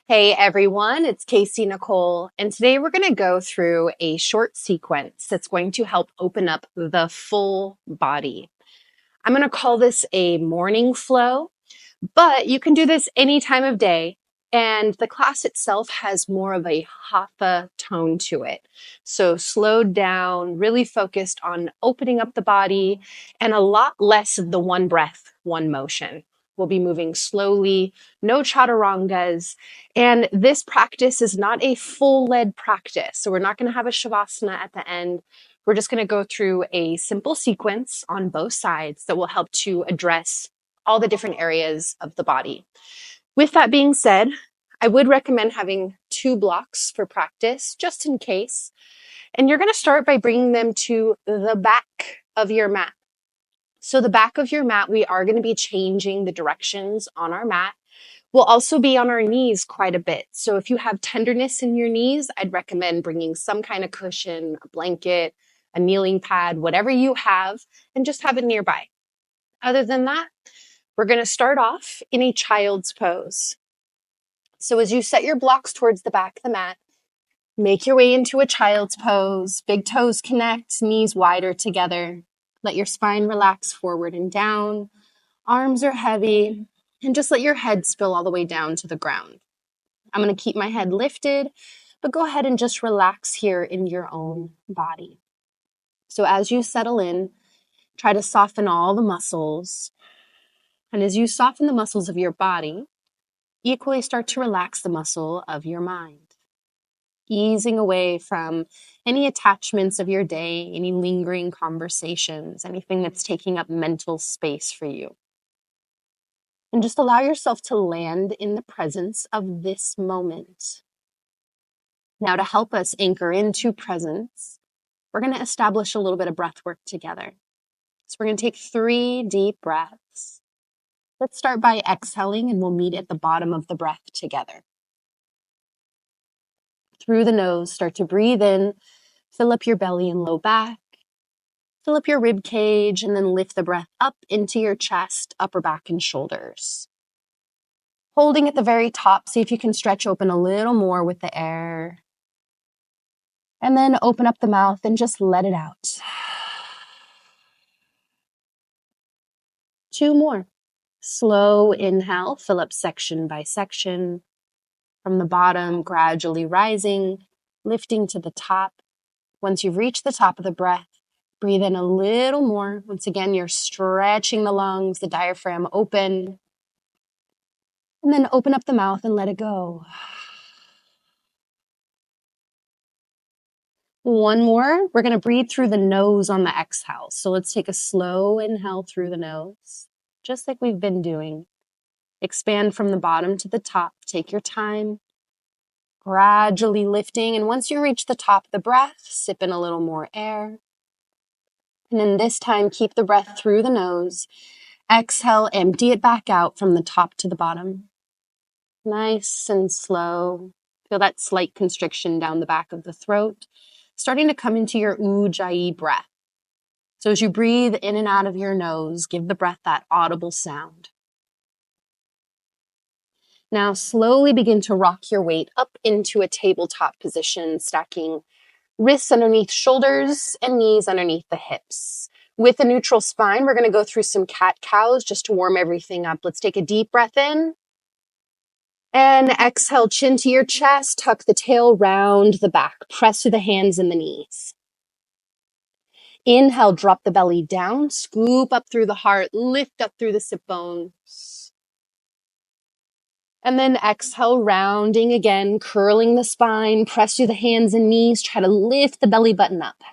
Hey everyone, it's Kaycienikole, and today we're going to go through a short sequence that's going to help open up the full body. I'm going to call this a morning flow, but you can do this any time of day, and the class itself has more of a Hatha tone to it. So slowed down, really focused on opening up the body, and a lot less of the one breath, one motion. We'll be moving slowly, no chaturangas. And this practice is not a full lead practice. So we're not going to have a shavasana at the end. We're just going to go through a simple sequence on both sides that will help to address all the different areas of the body. With that being said, I would recommend having 2 blocks for practice just in case. And you're going to start by bringing them to the back of your mat. So the back of your mat, we are going to be changing the directions on our mat. We'll also be on our knees quite a bit. So if you have tenderness in your knees, I'd recommend bringing some kind of cushion, a blanket, a kneeling pad, whatever you have, and just have it nearby. Other than that, we're going to start off in a child's pose. So as you set your blocks towards the back of the mat, make your way into a child's pose. Big toes connect, knees wider together. Let your spine relax forward and down. Arms are heavy, and just let your head spill all the way down to the ground. I'm going to keep my head lifted, but go ahead and just relax here in your own body. So as you settle in, try to soften all the muscles. And as you soften the muscles of your body, equally start to relax the muscle of your mind. Easing away from any attachments of your day, any lingering conversations, anything that's taking up mental space for you. And just allow yourself to land in the presence of this moment. Now, to help us anchor into presence, we're going to establish a little bit of breath work together. So we're going to take 3 deep breaths. Let's start by exhaling, and we'll meet at the bottom of the breath together. Through the nose, start to breathe in, fill up your belly and low back, fill up your rib cage, and then lift the breath up into your chest, upper back, and shoulders. Holding at the very top, see if you can stretch open a little more with the air. And then open up the mouth and just let it out. 2 more. Slow inhale, fill up section by section. From the bottom, gradually rising, lifting to the top. Once you've reached the top of the breath, breathe in a little more. Once again, you're stretching the lungs, the diaphragm open. And then open up the mouth and let it go. 1 more. We're going to breathe through the nose on the exhale. So let's take a slow inhale through the nose, just like we've been doing. Expand from the bottom to the top. Take your time. Gradually lifting. And once you reach the top of the breath, sip in a little more air. And then this time, keep the breath through the nose. Exhale, empty it back out from the top to the bottom. Nice and slow. Feel that slight constriction down the back of the throat, starting to come into your ujjayi breath. So as you breathe in and out of your nose, give the breath that audible sound. Now slowly begin to rock your weight up into a tabletop position, stacking wrists underneath shoulders and knees underneath the hips. With a neutral spine, we're going to go through some cat-cows just to warm everything up. Let's take a deep breath in. And exhale, chin to your chest, tuck the tail round the back. Press through the hands and the knees. Inhale, drop the belly down, scoop up through the heart, lift up through the sit bones. And then exhale, rounding again, curling the spine, press through the hands and knees, try to lift the belly button up.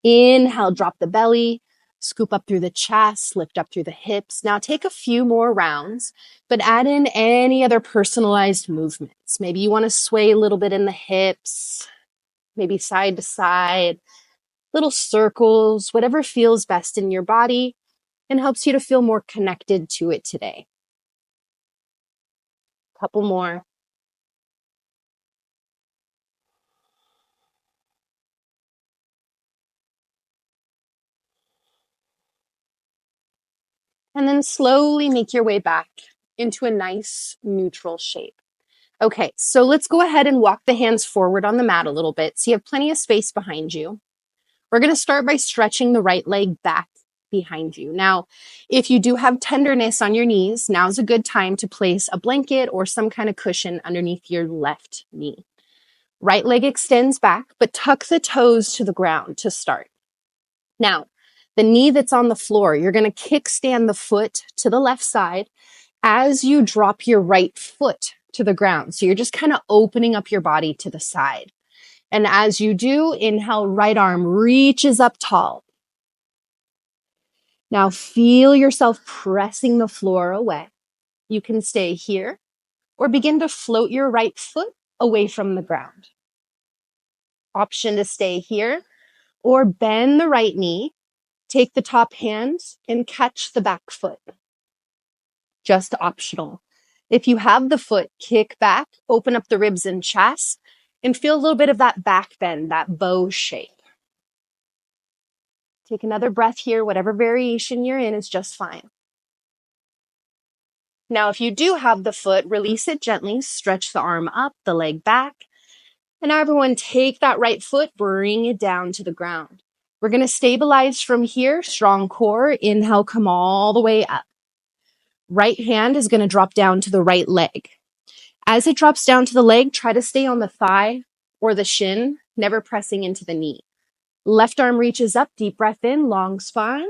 Inhale, drop the belly, scoop up through the chest, lift up through the hips. Now take a few more rounds, but add in any other personalized movements. Maybe you want to sway a little bit in the hips, maybe side to side, little circles, whatever feels best in your body and helps you to feel more connected to it today. Couple more. And then slowly make your way back. into a nice neutral shape. Okay, so let's go ahead and walk the hands forward on the mat a little bit so you have plenty of space behind you. We're going to start by stretching the right leg back behind you. Now, if you do have tenderness on your knees, now's a good time to place a blanket or some kind of cushion underneath your left knee. Right leg extends back, but tuck the toes to the ground to start. Now, the knee that's on the floor, you're going to kickstand the foot to the left side as you drop your right foot to the ground. So you're just kind of opening up your body to the side. And as you do, inhale, right arm reaches up tall. Now feel yourself pressing the floor away. You can stay here or begin to float your right foot away from the ground. Option to stay here or bend the right knee, take the top hand and catch the back foot. Just optional. If you have the foot, kick back, open up the ribs and chest, and feel a little bit of that back bend, that bow shape. Take another breath here. Whatever variation you're in is just fine. Now, if you do have the foot, release it gently, stretch the arm up, the leg back. And now everyone take that right foot, bring it down to the ground. We're going to stabilize from here, strong core. Inhale, come all the way up. Right hand is going to drop down to the right leg. As it drops down to the leg, try to stay on the thigh or the shin, never pressing into the knee. Left arm reaches up, deep breath in, long spine.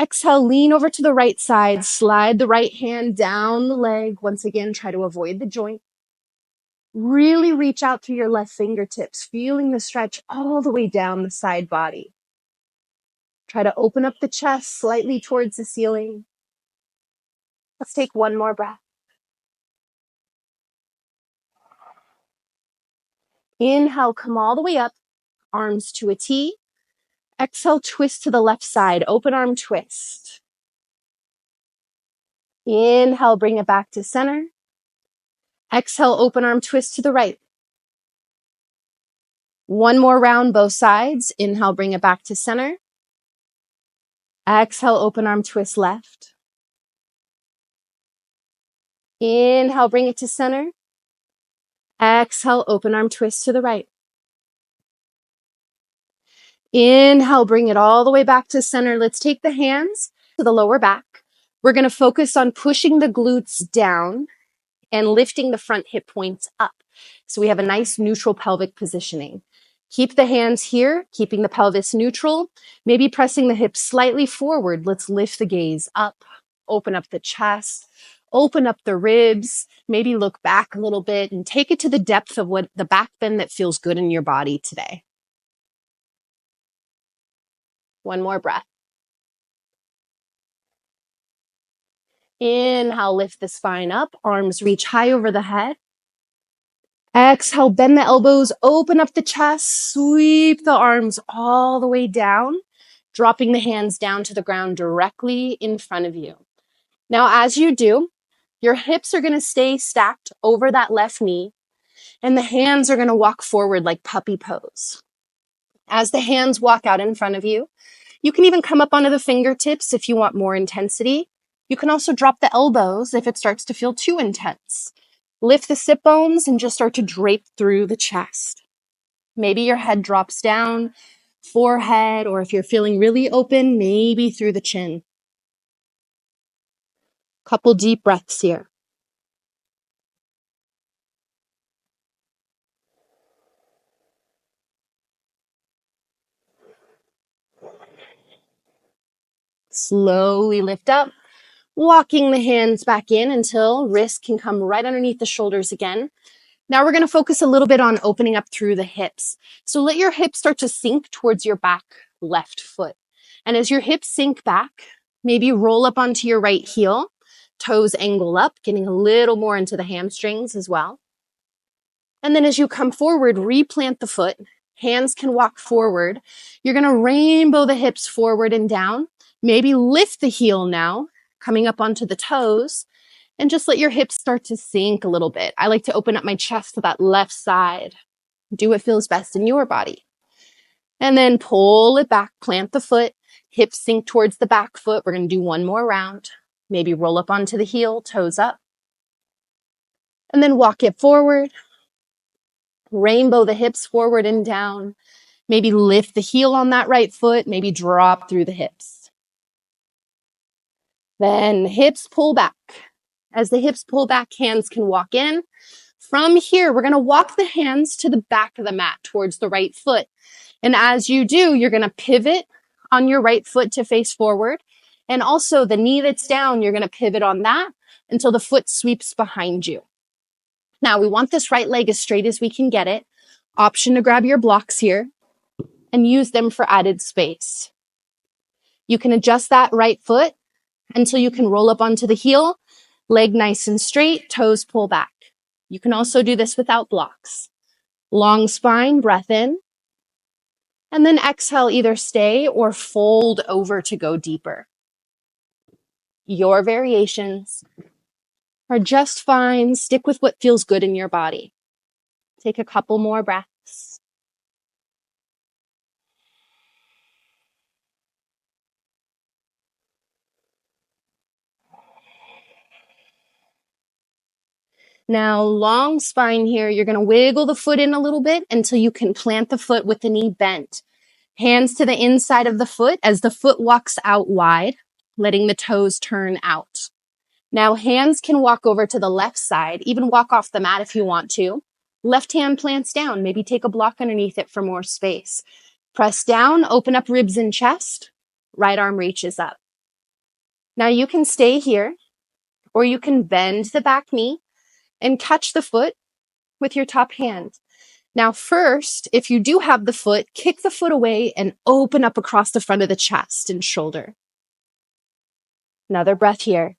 Exhale, lean over to the right side, slide the right hand down the leg. Once again, try to avoid the joint. Really reach out through your left fingertips, feeling the stretch all the way down the side body. Try to open up the chest slightly towards the ceiling. Let's take one more breath. Inhale, come all the way up, arms to a T. Exhale, twist to the left side, open arm twist. Inhale, bring it back to center. Exhale, open arm twist to the right. One more round, both sides. Inhale, bring it back to center. Exhale, open arm twist left. Inhale, bring it to center. Exhale, open arm twist to the right. Inhale, bring it all the way back to center. Let's take the hands to the lower back. We're going to focus on pushing the glutes down and lifting the front hip points up. So we have a nice neutral pelvic positioning. Keep the hands here, keeping the pelvis neutral, maybe pressing the hips slightly forward. Let's lift the gaze up, open up the chest, open up the ribs, maybe look back a little bit and take it to the depth of what the back bend that feels good in your body today. One more breath. Inhale, lift the spine up, arms reach high over the head. Exhale, bend the elbows, open up the chest, sweep the arms all the way down, dropping the hands down to the ground directly in front of you. Now, as you do, your hips are going to stay stacked over that left knee, and the hands are going to walk forward like puppy pose. As the hands walk out in front of you, you can even come up onto the fingertips if you want more intensity. You can also drop the elbows if it starts to feel too intense. Lift the sit bones and just start to drape through the chest. Maybe your head drops down, forehead, or if you're feeling really open, maybe through the chin. Couple deep breaths here. Slowly lift up, walking the hands back in until wrists can come right underneath the shoulders again. Now we're going to focus a little bit on opening up through the hips. So let your hips start to sink towards your back left foot. And as your hips sink back, maybe roll up onto your right heel, toes angle up, getting a little more into the hamstrings as well. And then as you come forward, replant the foot. Hands can walk forward. You're going to rainbow the hips forward and down. Maybe lift the heel now, coming up onto the toes, and just let your hips start to sink a little bit. I like to open up my chest to that left side. Do what feels best in your body. And then pull it back, plant the foot, hips sink towards the back foot. We're going to do one more round. Maybe roll up onto the heel, toes up. And then walk it forward. Rainbow the hips forward and down. Maybe lift the heel on that right foot. Maybe drop through the hips. Then hips pull back. As the hips pull back, hands can walk in. From here, we're going to walk the hands to the back of the mat towards the right foot. And as you do, you're going to pivot on your right foot to face forward. And also the knee that's down, you're going to pivot on that until the foot sweeps behind you. Now we want this right leg as straight as we can get it. Option to grab your blocks here and use them for added space. You can adjust that right foot until you can roll up onto the heel, leg nice and straight, toes pull back. You can also do this without blocks. Long spine, breath in. And then exhale, either stay or fold over to go deeper. Your variations are just fine. Stick with what feels good in your body. Take a couple more breaths. Now, long spine here, you're going to wiggle the foot in a little bit until you can plant the foot with the knee bent. Hands to the inside of the foot as the foot walks out wide, letting the toes turn out. Now, hands can walk over to the left side, even walk off the mat if you want to. Left hand plants down, maybe take a block underneath it for more space. Press down, open up ribs and chest. Right arm reaches up. Now you can stay here, or you can bend the back knee and catch the foot with your top hand. Now first, if you do have the foot, kick the foot away and open up across the front of the chest and shoulder. Another breath here.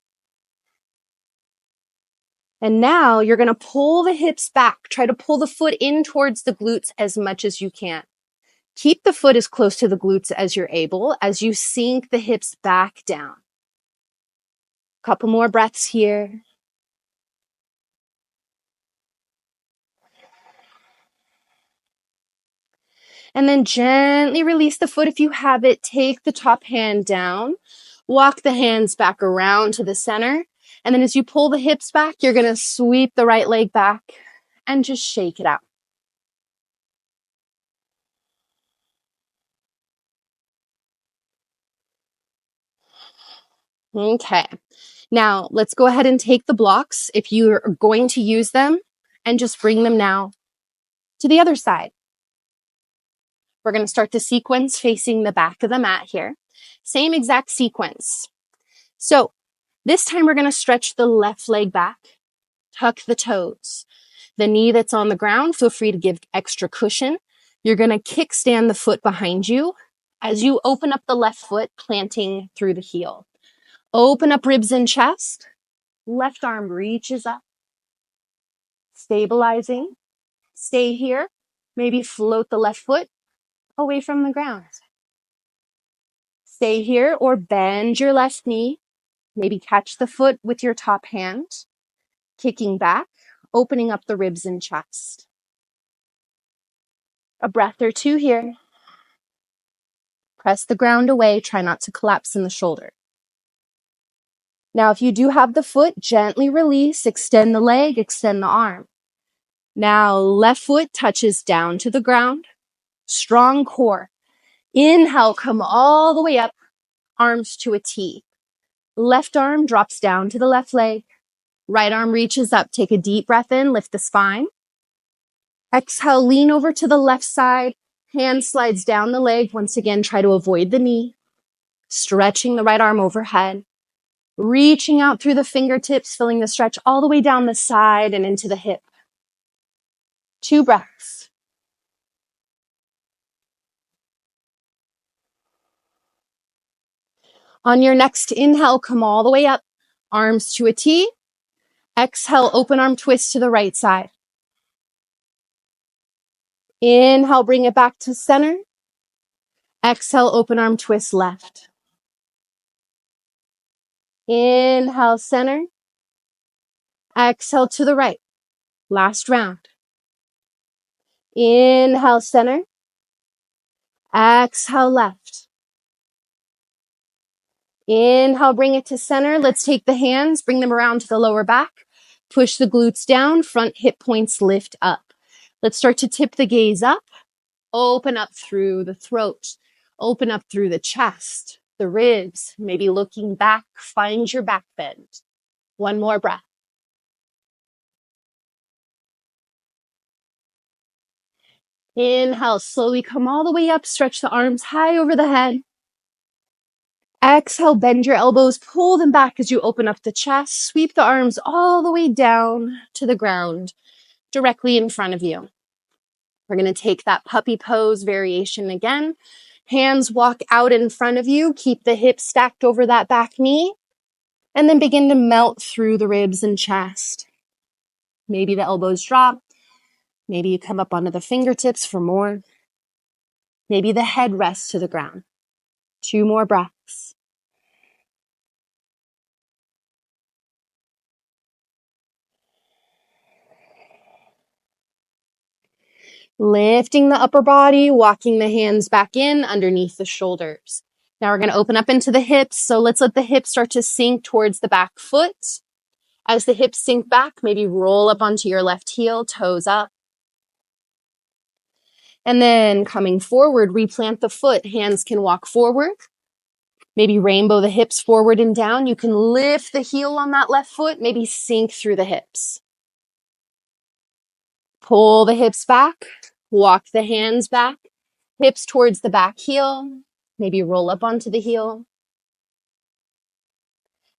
And now you're going to pull the hips back. Try to pull the foot in towards the glutes as much as you can. Keep the foot as close to the glutes as you're able as you sink the hips back down. Couple more breaths here. And then gently release the foot if you have it. Take the top hand down. Walk the hands back around to the center. And then as you pull the hips back, you're going to sweep the right leg back and just shake it out. Okay. Now let's go ahead and take the blocks if you're going to use them and just bring them now to the other side. We're going to start the sequence facing the back of the mat here. Same exact sequence. So this time we're going to stretch the left leg back, tuck the toes. The knee that's on the ground, feel free to give extra cushion. You're going to kickstand the foot behind you as you open up the left foot, planting through the heel. Open up ribs and chest. Left arm reaches up, stabilizing. Stay here. Maybe float the left foot away from the ground. Stay here or bend your left knee. Maybe catch the foot with your top hand, kicking back, opening up the ribs and chest. A breath or two here. Press the ground away. Try not to collapse in the shoulder. Now, if you do have the foot, gently release, extend the leg, extend the arm. Now, left foot touches down to the ground. Strong core. Inhale, come all the way up, arms to a T. Left arm drops down to the left leg. Right arm reaches up. Take a deep breath in, lift the spine. Exhale, lean over to the left side. Hand slides down the leg. Once again, try to avoid the knee. Stretching the right arm overhead. Reaching out through the fingertips, filling the stretch all the way down the side and into the hip. 2 breaths. On your next inhale, come all the way up, arms to a T. Exhale, open arm twist to the right side. Inhale, bring it back to center. Exhale, open arm twist left. Inhale, center. Exhale to the right. Last round. Inhale, center. Exhale, left. Inhale, bring it to center. Let's take the hands, bring them around to the lower back. Push the glutes down, front hip points lift up. Let's start to tip the gaze up. Open up through the throat. Open up through the chest, the ribs, maybe looking back. Find your back bend. One more breath. Inhale, slowly come all the way up. Stretch the arms high over the head. Exhale, bend your elbows, pull them back as you open up the chest. Sweep the arms all the way down to the ground, directly in front of you. We're going to take that puppy pose variation again. Hands walk out in front of you. Keep the hips stacked over that back knee. And then begin to melt through the ribs and chest. Maybe the elbows drop. Maybe you come up onto the fingertips for more. Maybe the head rests to the ground. 2 more breaths. Lifting the upper body, walking the hands back in underneath the shoulders. Now we're going to open up into the hips. So let's let the hips start to sink towards the back foot. As the hips sink back, maybe roll up onto your left heel, toes up. And then coming forward, replant the foot. Hands can walk forward. Maybe rainbow the hips forward and down. You can lift the heel on that left foot, maybe sink through the hips. Pull the hips back, walk the hands back, hips towards the back heel, maybe roll up onto the heel.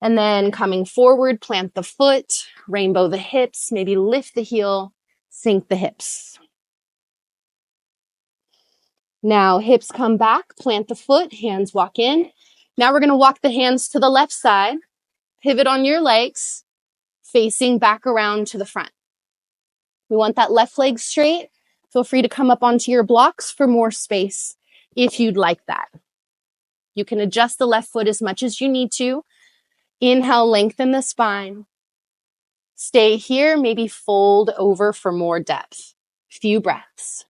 And then coming forward, plant the foot, rainbow the hips, maybe lift the heel, sink the hips. Now hips come back, plant the foot, hands walk in. Now we're going to walk the hands to the left side, pivot on your legs, facing back around to the front. We want that left leg straight. Feel free to come up onto your blocks for more space if you'd like that. You can adjust the left foot as much as you need to. Inhale, lengthen the spine. Stay here, maybe fold over for more depth. Few breaths.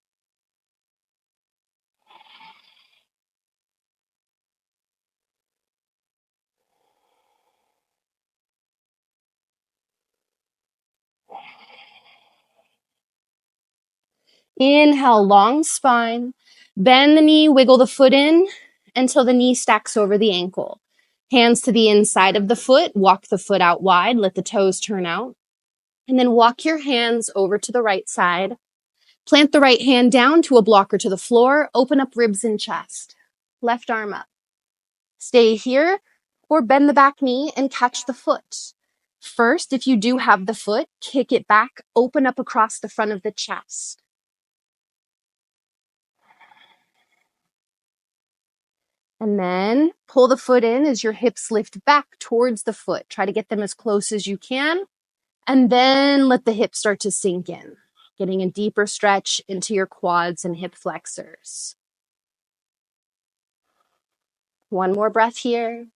Inhale, long spine. Bend the knee, wiggle the foot in until the knee stacks over the ankle. Hands to the inside of the foot. Walk the foot out wide. Let the toes turn out. And then walk your hands over to the right side. Plant the right hand down to a block or to the floor. Open up ribs and chest. Left arm up. Stay here or bend the back knee and catch the foot. First, if you do have the foot, kick it back. Open up across the front of the chest. And then pull the foot in as your hips lift back towards the foot. Try to get them as close as you can. And then let the hips start to sink in, getting a deeper stretch into your quads and hip flexors. One more breath here.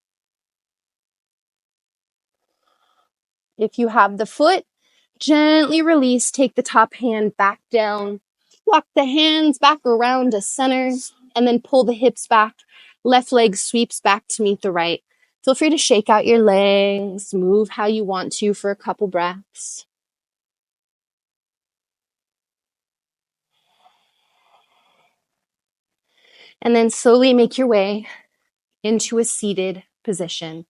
If you have the foot, gently release. Take the top hand back down. Walk the hands back around to center. And then pull the hips back. Left leg sweeps back to meet the right. Feel free to shake out your legs. Move how you want to for a couple breaths. And then slowly make your way into a seated position.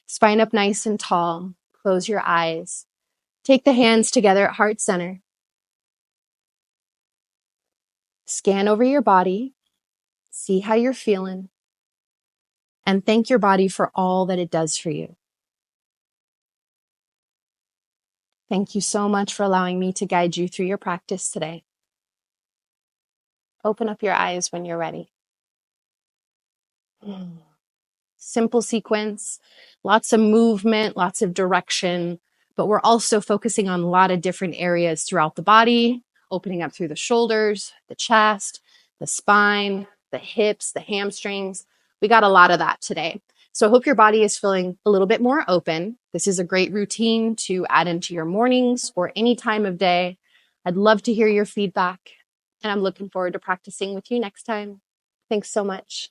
Spine up nice and tall. Close your eyes. Take the hands together at heart center. Scan over your body. See how you're feeling. And thank your body for all that it does for you. Thank you so much for allowing me to guide you through your practice today. Open up your eyes when you're ready. Simple sequence, lots of movement, lots of direction, but we're also focusing on a lot of different areas throughout the body, opening up through the shoulders, the chest, the spine, the hips, the hamstrings. We got a lot of that today. So I hope your body is feeling a little bit more open. This is a great routine to add into your mornings or any time of day. I'd love to hear your feedback, and I'm looking forward to practicing with you next time. Thanks so much.